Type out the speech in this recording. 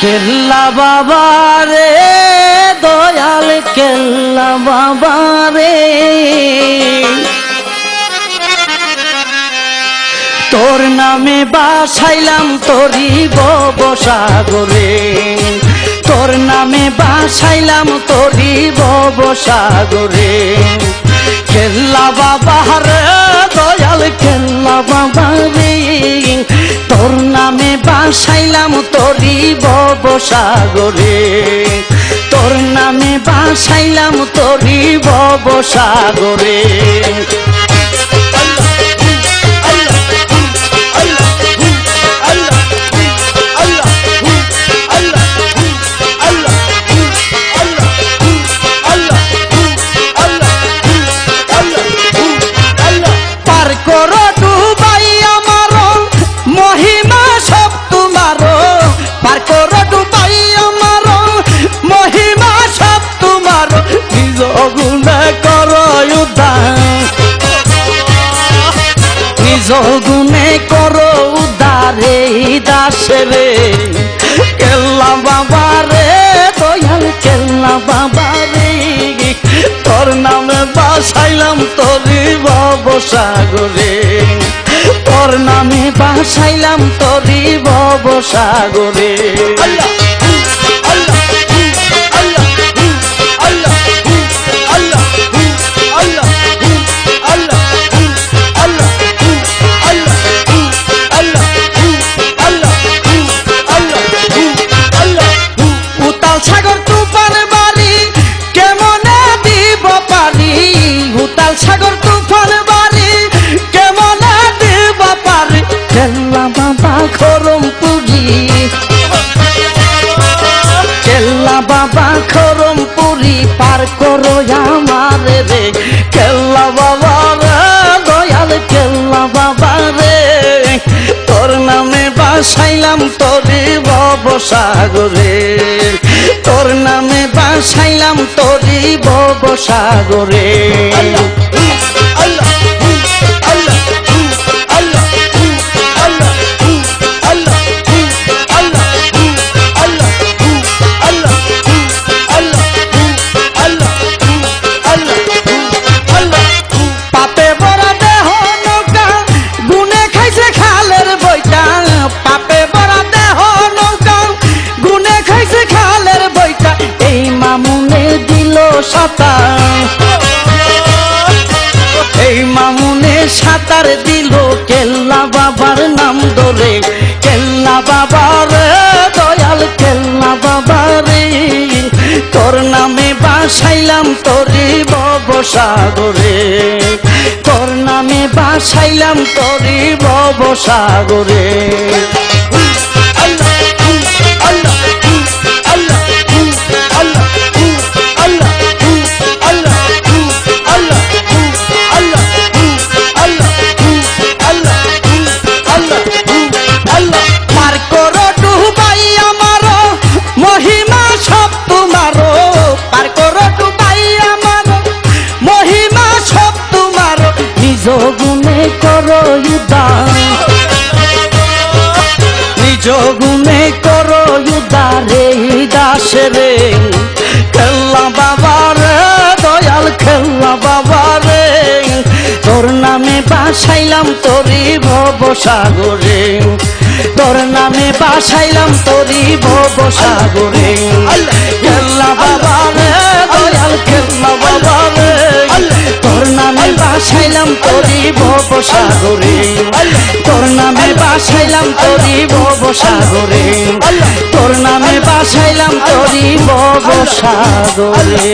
কেল্লা বাবা রে দয়াল কেল্লা বাবা রে, তোর নামে বাসাইলাম তরি ভবসাগরে, তোর নামে বাসাইলাম তরি ভবসাগরে। কেল্লা বাবা রে দয়াল কেল্লা বাবা রে, তোর নামে বাসাইলাম তরি ভবসাগরে, তোর নামে বাসাইলাম তরি ভবসাগরে। গুনে করো উদারে দাসরে, কেল্লা বাবা রে দয়াল কেল্লা বাবা রে, তোর নামে বাসাইলাম তরি ভবসাগরে, তোর নামে বাসাইলাম তরি ভবসাগরে। সাগর তুফান বাড়ি কেমন দিব পারি, কেল্লা বাবা খরমপুরি, কেল্লা বাবা খরমপুরি পার করো আমার রে, কেল্লা বাবা রে দয়াল কেল্লা বাবা রে, তোর নামে বাসাইলাম তরি ভবসাগরে, তোর নামে বাসাইলাম তরি ভবসাগরে। এই মামুনে সাঁতার দিল কেল্লা বাবার নাম ধরে, কেল্লা বাবা রে দয়াল কেল্লা বাবা রে, তোর নামে বাসাইলাম তরি ভবসাগরে, তোর নামে বাসাইলাম তরি ভবসাগরে। গুনে করো উদার, নিজ গুনে করো উদারে দাসরে, কেল্লা বাবা রে দয়াল কেল্লা বাবা রে, তোর নামে বাসাইলাম তরি ভবসাগরে, তোর নামে বাসাইলাম তরি ভবসাগরে, কেল্লা বাবা রে দয়াল কেল্লা বাবা রে, তোর নামে বাসাইলাম তরি ভবসাগরে, তোর নামে বাসাইলাম তরি ভবসাগরে, তোর নামে বাসাইলাম তরি ভবসাগরে।